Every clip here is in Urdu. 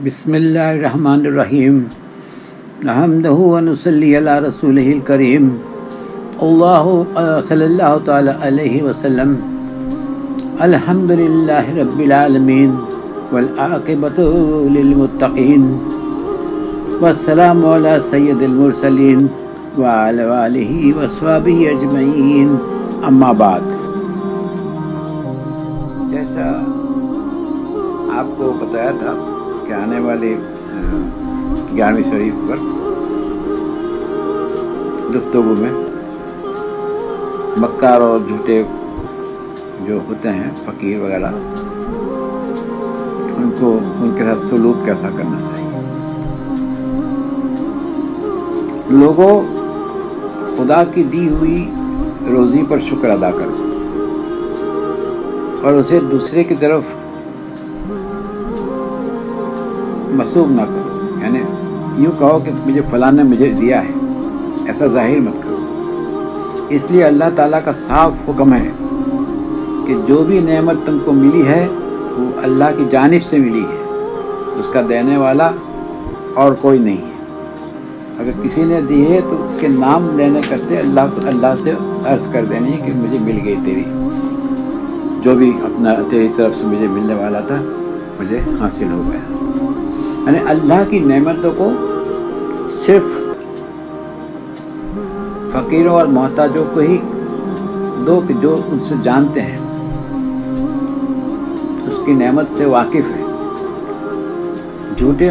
بسم اللہ الرحمن الرحیم نحمدہ ونصلی علی رسولہ الکریم صلی اللہ تعالی علیہ وسلم الحمدللہ رب العالمین والعاقبۃ للمتقین والسلام علی سید المرسلین وعلی آلہ وصحبہ اجمعین اما بعد۔ جیسا آپ کو بتایا تھا کہ آنے والے 11ویں شریف پر گفتگو میں مکار اور جھوٹے جو ہوتے ہیں فقیر وغیرہ ان کے ساتھ سلوک کیسا کرنا چاہیے۔ لوگوں، خدا کی دی ہوئی روزی پر شکر ادا کرو اور اسے دوسرے کی طرف مسوب نہ کرو، یعنی یوں کہو کہ مجھے فلاں نے مجھے دیا ہے، ایسا ظاہر مت کرو۔ اس لیے اللہ تعالیٰ کا صاف حکم ہے کہ جو بھی نعمت تم کو ملی ہے وہ اللہ کی جانب سے ملی ہے، اس کا دینے والا اور کوئی نہیں ہے۔ اگر کسی نے دی ہے تو اس کے نام لینے کرتے اللہ سے عرض کر دینی ہے کہ مجھے مل گئی تیری جو بھی تیری طرف سے مجھے ملنے والا تھا مجھے حاصل ہو گیا۔ یعنی اللہ کی نعمتوں کو صرف فقیروں اور محتاجوں کو ہی دو کہ جو ان سے جانتے ہیں، اس کی نعمت سے واقف ہے۔ جھوٹے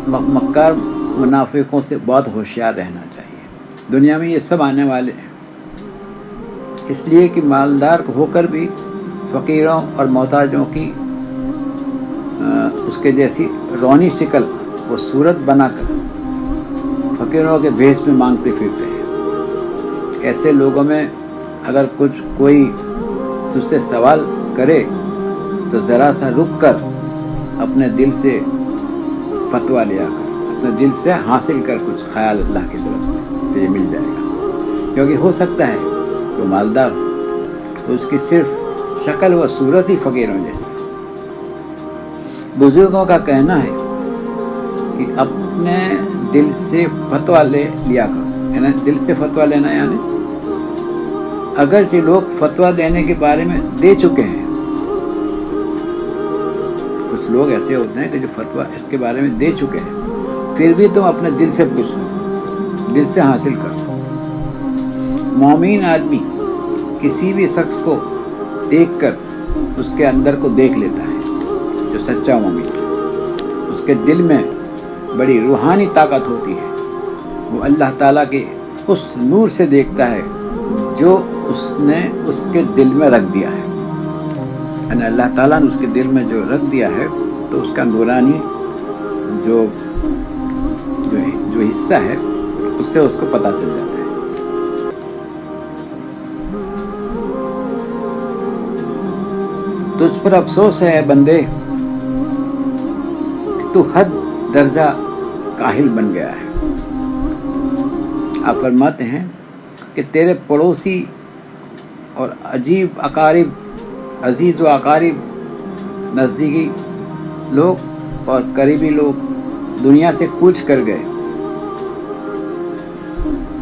مکار منافقوں سے بہت ہوشیار رہنا چاہیے۔ دنیا میں یہ سب آنے والے ہیں، اس لیے کہ مالدار ہو کر بھی فقیروں اور محتاجوں کی اس کے جیسی رونی شکل وہ صورت بنا کر فقیروں کے بھیس میں مانگتے پھرتے ہیں۔ ایسے لوگوں میں اگر کوئی تجھ سے سوال کرے تو ذرا سا رک کر اپنے دل سے فتویٰ لیا کر، اپنے دل سے حاصل کر کچھ خیال اللہ کی طرف سے تجھے مل جائے گا، کیونکہ ہو سکتا ہے کہ وہ مالدار ہو، اس کی صرف شکل و صورت ہی فقیروں جیسی۔ بزرگوں کا کہنا ہے کہ اپنے دل سے فتویٰ لیا کرو، یعنی دل سے فتویٰ لینا یعنی اگرچہ لوگ فتویٰ دینے کے بارے میں دے چکے ہیں، کچھ لوگ ایسے ہوتے ہیں کہ جو فتویٰ اس کے بارے میں دے چکے ہیں، پھر بھی تم اپنے دل سے پوچھ لو، دل سے حاصل کرو۔ مومن آدمی کسی بھی شخص کو دیکھ کر اس کے اندر کو دیکھ لیتا ہے۔ جو سچا مومن، اس کے دل میں بڑی روحانی طاقت ہوتی ہے، وہ اللہ تعالیٰ کے اس نور سے دیکھتا ہے جو اس نے اس کے دل میں رکھ دیا ہے، یعنی اللہ تعالیٰ نے اس کے دل میں جو رکھ دیا ہے تو اس کا نورانی جو حصہ ہے اس سے اس کو پتہ چل جاتا ہے۔ تجھ پر افسوس ہے اے بندے، تو حد درجہ کاہل بن گیا ہے۔ آپ فرماتے ہیں کہ تیرے پڑوسی اور عزیز و اقارب، نزدیکی لوگ اور قریبی لوگ دنیا سے کوچ کر گئے،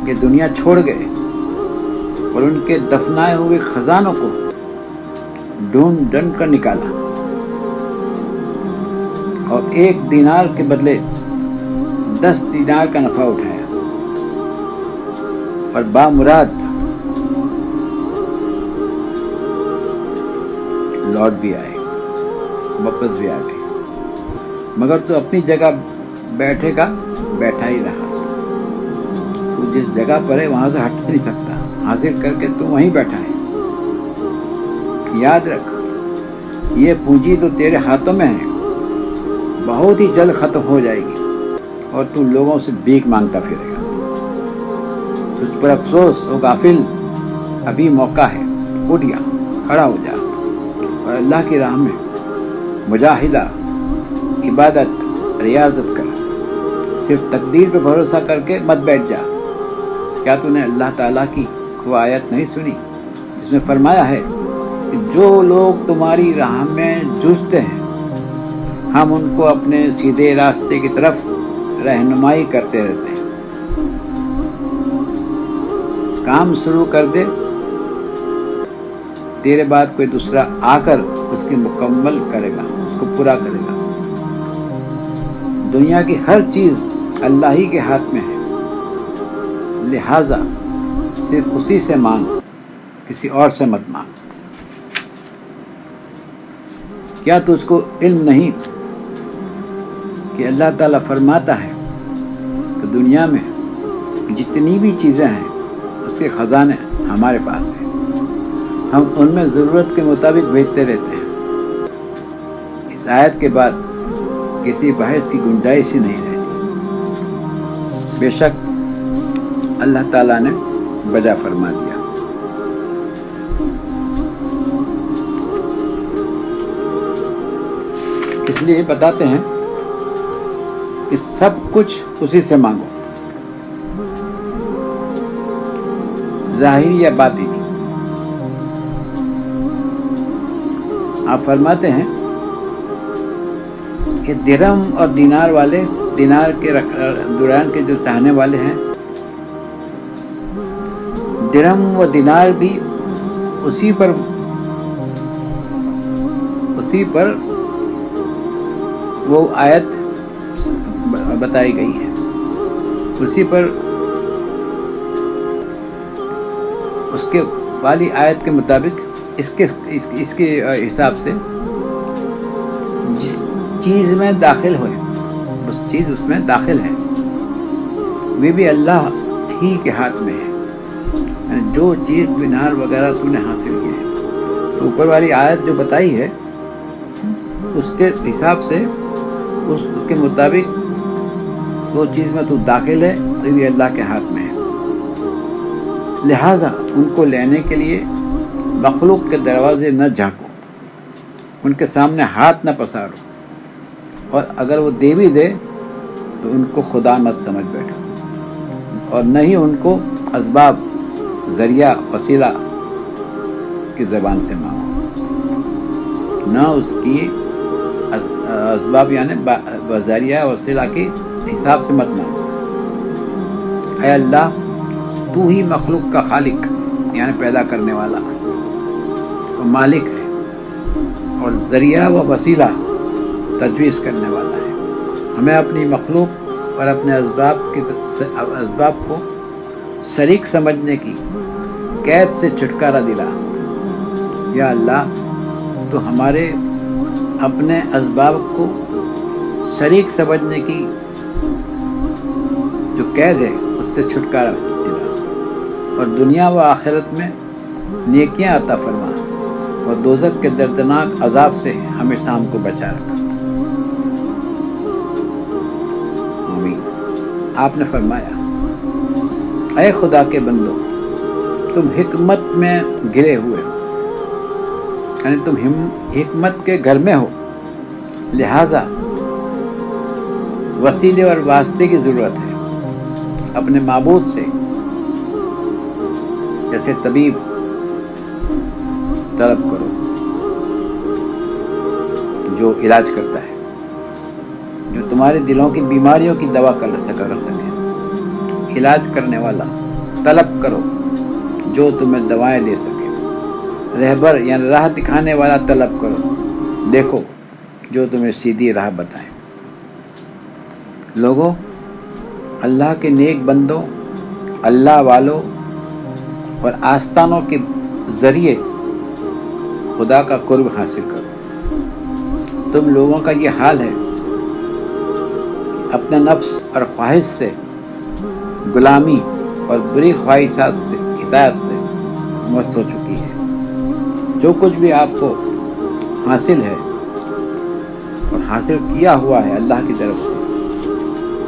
کہ دنیا چھوڑ گئے اور ان کے دفنائے ہوئے خزانوں کو ڈھونڈ ڈھونڈ کر نکالا اور 1 دینار کے بدلے 10 دینار کا نفع اٹھایا، اور بامراد لوٹ بھی آئے، واپس بھی آ گئے، مگر تو اپنی جگہ بیٹھے کا بیٹھا ہی رہا۔ تو جس جگہ پر ہے وہاں سے ہٹ نہیں سکتا، حاصل کر کے تو وہیں بیٹھا ہے۔ یاد رکھ، یہ پونجی تو تیرے ہاتھوں میں ہے، بہت ہی جلد ختم ہو جائے گی اور تو لوگوں سے بھیک مانگتا پھرے گا۔ تجھ پر افسوس او غافل، ابھی موقع ہے، اٹھ جا، کھڑا ہو جا اور اللہ کی راہ میں مجاہدہ، عبادت، ریاضت کر۔ صرف تقدیر پہ بھروسہ کر کے مت بیٹھ جا۔ کیا تو نے اللہ تعالیٰ کی وہ آیت نہیں سنی جس میں فرمایا ہے کہ جو لوگ تمہاری راہ میں جوجھتے ہیں ہم ان کو اپنے سیدھے راستے کی طرف رہنمائی کرتے رہتے ہیں۔ کام شروع کر دے، دیر بعد کوئی دوسرا آ کر اس کی مکمل کرے گا، اس کو پورا کرے گا۔ دنیا کی ہر چیز اللہ ہی کے ہاتھ میں ہے، لہذا صرف اسی سے مانگ، کسی اور سے مت مانگ۔ کیا تجھ کو علم نہیں کہ اللہ تعالیٰ فرماتا ہے کہ دنیا میں جتنی بھی چیزیں ہیں اس کے خزانے ہمارے پاس ہیں، ہم ان میں ضرورت کے مطابق بھیجتے رہتے ہیں۔ اس آیت کے بعد کسی بحث کی گنجائش ہی نہیں رہتی۔ بے شک اللہ تعالیٰ نے بجا فرما دیا۔ اس لیے بتاتے ہیں کہ سب کچھ اسی سے مانگو، ظاہری یا باطنی۔ آپ فرماتے ہیں کہ درہم اور دینار والے، دینار کے دوران کے جو چاہنے والے ہیں، درہم و دینار بھی اسی پر وہ آیت بتائی گئی ہے، اسی پر اس کے والی آیت کے مطابق اس کے حساب سے جس چیز میں داخل ہوئے، اس چیز اس میں داخل ہے، وہ بھی اللہ ہی کے ہاتھ میں ہے۔ یعنی جو چیز دینار وغیرہ تو نے حاصل کی ہے، تو اوپر والی آیت جو بتائی ہے اس کے حساب سے، اس کے مطابق وہ چیز میں تو داخل ہے، تو بھی اللہ کے ہاتھ میں ہے۔ لہذا ان کو لینے کے لیے مخلوق کے دروازے نہ جھانکو، ان کے سامنے ہاتھ نہ پسارو، اور اگر وہ دے بھی دے تو ان کو خدا مت سمجھ بیٹھو، اور نہ ہی ان کو اسباب، ذریعہ، وسیلہ کی زبان سے مانگو، نہ اس کی اسباب یعنی ذریعہ وسیلہ کے حساب سے مت مانگو۔ اے اللہ، تو ہی مخلوق کا خالق یعنی پیدا کرنے والا اور مالک ہے، اور ذریعہ و وسیلہ تجویز کرنے والا ہے۔ ہمیں اپنی مخلوق اور اپنے اسباب کو شریک سمجھنے کی قید سے چھٹکارا دلا۔ یا اللہ، تو ہمارے اپنے اسباب کو شریک سمجھنے کی جو قید ہے اس سے چھٹکارا دلا، اور دنیا و آخرت میں نیکیاں عطا فرما، اور دوزخ کے دردناک عذاب سے ہمیشہ ہم کو بچا رکھا۔ آمین۔ آپ نے فرمایا، اے خدا کے بندو، تم حکمت میں گھرے ہوئے ہو، یعنی تم حکمت کے گھر میں ہو، لہذا وسیلے اور واسطے کی ضرورت ہے۔ اپنے معبود سے، جیسے طبیب، طلب کرو جو علاج کرتا ہے، جو تمہارے دلوں کی بیماریوں کی دوا کر سکے۔ علاج کرنے والا طلب کرو جو تمہیں دوائیں دے سکے۔ رہبر یعنی راہ دکھانے والا طلب کرو، دیکھو جو تمہیں سیدھی راہ بتائے۔ لوگوں، اللہ کے نیک بندوں، اللہ والوں اور آستانوں کے ذریعے خدا کا قرب حاصل کرو۔ تم لوگوں کا یہ حال ہے کہ اپنے نفس اور خواہش سے غلامی اور بری خواہشات سے، ہدایت سے مست ہو چکی ہے۔ جو کچھ بھی آپ کو حاصل ہے اور حاصل کیا ہوا ہے اللہ کی طرف سے،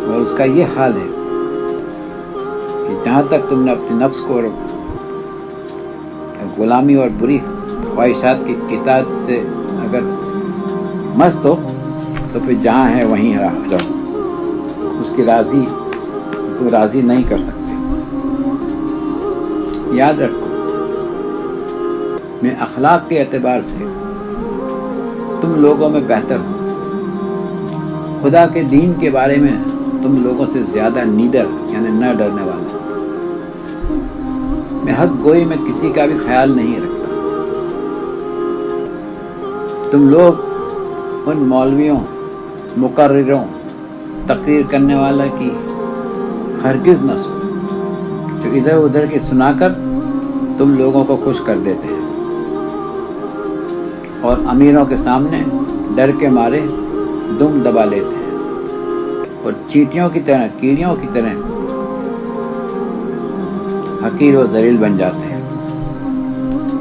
اور اس کا یہ حال ہے کہ جہاں تک تم نے اپنے نفس کو غلامی اور بری خواہشات کی اطاعت سے اگر مست ہو، تو پھر جہاں ہے وہیں رہو، اس کی راضی نہیں کر سکتے۔ یاد رکھو، میں اخلاق کے اعتبار سے تم لوگوں میں بہتر ہوں، خدا کے دین کے بارے میں تم لوگوں سے زیادہ نیڈر یعنی نہ ڈرنے والا ہوں۔ میں حق گوئی میں کسی کا بھی خیال نہیں رکھتا۔ تم لوگ ان مولویوں، مقرروں، تقریر کرنے والا کی ہرگز نہ سنو جو ادھر ادھر کی سنا کر تم لوگوں کو خوش کر دیتے ہیں اور امیروں کے سامنے ڈر کے مارے دم دبا لیتے ہیں اور چیٹیوں کی طرح، کیڑیوں کی طرح حقیر و ذلیل بن جاتے ہیں۔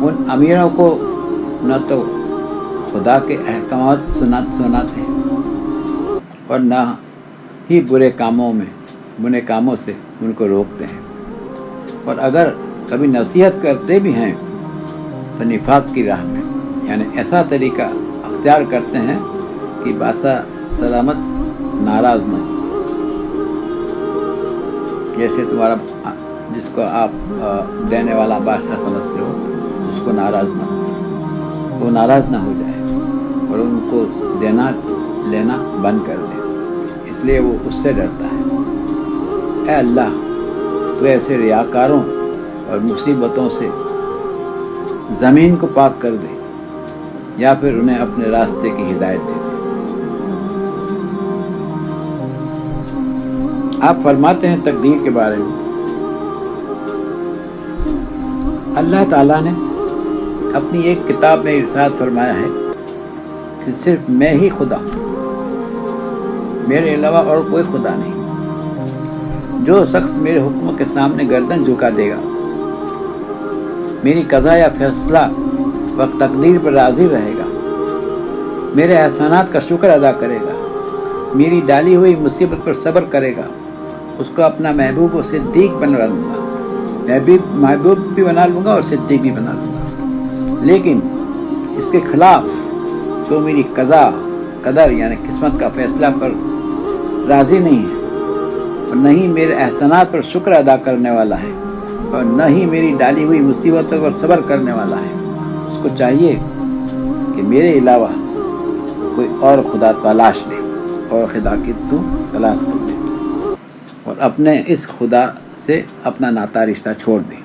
ان امیروں کو نہ تو خدا کے احکامات سناتے ہیں اور نہ ہی برے کاموں سے ان کو روکتے ہیں، اور اگر کبھی نصیحت کرتے بھی ہیں تو نفاق کی راہ میں، یعنی ایسا طریقہ اختیار کرتے ہیں کہ بادشاہ سلامت ناراض نہ ہو۔ جیسے تمہارا جس کو آپ دینے والا بادشاہ سمجھتے ہو اس کو ناراض نہ ہو، وہ ناراض نہ ہو جائے اور ان کو دینا لینا بند کر دے، اس لیے وہ اس سے ڈرتا ہے۔ اے اللہ، تو ایسے ریاکاروں اور مصیبتوں سے زمین کو پاک کر دے یا پھر انہیں اپنے راستے کی ہدایت دے دے۔ آپ فرماتے ہیں تقدیر کے بارے میں، اللہ تعالیٰ نے اپنی ایک کتاب میں ارشاد فرمایا ہے کہ صرف میں ہی خدا ہوں، میرے علاوہ اور کوئی خدا نہیں۔ جو شخص میرے حکم کے سامنے گردن جھکا دے گا، میری قضا یا فیصلہ و تقدیر پر راضی رہے گا، میرے احسانات کا شکر ادا کرے گا، میری ڈالی ہوئی مصیبت پر صبر کرے گا، اس کو اپنا محبوب و صدیق بنا لوں گا، محبوب بھی بنا لوں گا اور صدیق بھی بنا لوں گا۔ لیکن اس کے خلاف جو میری قضا قدر یعنی قسمت کا فیصلہ پر راضی نہیں ہے اور نہ ہی میرے احسانات پر شکر ادا کرنے والا ہے اور نہ ہی میری ڈالی ہوئی مصیبتوں پر صبر کرنے والا ہے، اس کو چاہیے کہ میرے علاوہ کوئی اور خدا تلاش لے اور خدا کی تو تلاش کر لے اور اپنے اس خدا سے اپنا ناتا رشتہ چھوڑ دے۔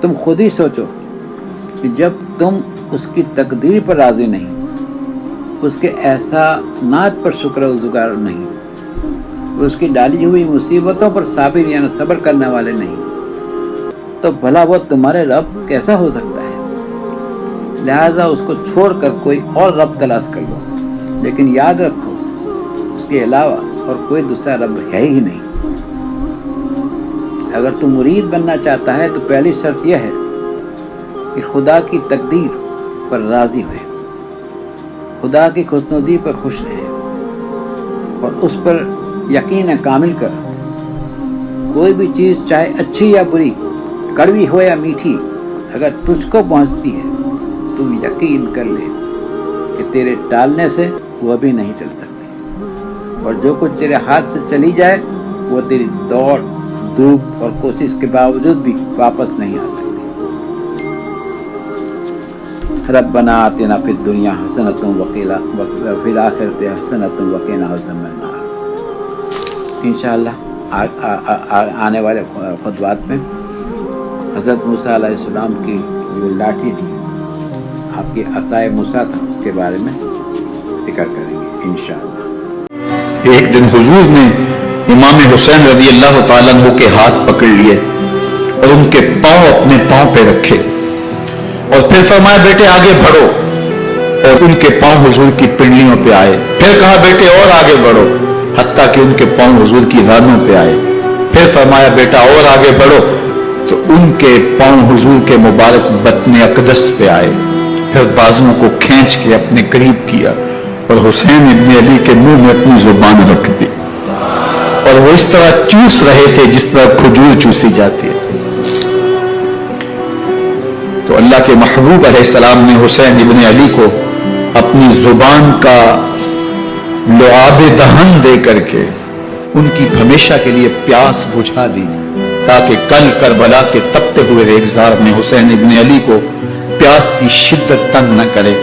تم خود ہی سوچو کہ جب تم اس کی تقدیر پر راضی نہیں، اس کے احسانات پر شکر گزار نہیں، اس کی ڈالی ہوئی مصیبتوں پر صابر یعنی صبر کرنے والے نہیں، تو بھلا وہ تمہارے رب کیسا ہو سکتا ہے؟ لہذا اس کو چھوڑ کر کوئی اور رب تلاش کر لو، لیکن یاد رکھو اس کے علاوہ اور کوئی دوسرا رب ہے ہی نہیں۔ اگر تم مرید بننا چاہتا ہے تو پہلی شرط یہ ہے کہ خدا کی تقدیر پر راضی ہوئے، خدا کی خوشنودی پر خوش رہے اور اس پر یقین کامل کر کوئی بھی چیز چاہے اچھی یا بری، کڑوی ہو یا میٹھی، اگر تجھ کو پہنچتی ہے تو یقین کر لے کہ تیرے ٹالنے سے وہ بھی نہیں چل سکتی، اور جو کچھ تیرے ہاتھ سے چلی جائے وہ تیری دوڑ دھوپ اور کوشش کے باوجود بھی واپس نہیں آ سکتی۔ ربنا آتنا فی الدنیا حسنۃ وفی الآخرۃ حسنۃ وقنا عذاب النار۔ انشاءاللہ آنے والے خطبات میں حضرت موسیٰ علیہ السلام کی جو لاٹھی تھی، آپ کی عصائے موسیٰ تھا، اس کے بارے میں ذکر کریں گے انشاءاللہ۔ ایک دن حضور نے امام حسین رضی اللہ تعالیٰ عنہ کے ہاتھ پکڑ لیے اور ان کے پاؤں اپنے پاؤں پہ رکھے اور پھر فرمایا بیٹے آگے بڑھو، اور ان کے پاؤں حضور کی پنڈلیوں پہ آئے۔ پھر کہا بیٹے اور آگے بڑھو، حتیٰ کہ ان کے پاؤں حضور کی رانوں پہ آئے۔ پھر فرمایا بیٹا اور آگے بڑھو، تو ان کے پاؤں حضور کے مبارک بطن اقدس پہ آئے۔ پھر بازوؤں کو کھینچ کے اپنے قریب کیا اور حسین ابن علی کے منہ میں اپنی زبان رکھ دی، اور وہ اس طرح چوس رہے تھے جس طرح کھجور چوسی جاتی ہے۔ تو اللہ کے محبوب علیہ السلام نے حسین ابن علی کو اپنی زبان کا لعاب دہن دے کر کے ان کی ہمیشہ کے لیے پیاس بجھا دی، تاکہ کل کربلا کے تپتے ہوئے ریگزار میں حسین ابن علی کو پیاس کی شدت تنگ نہ کرے۔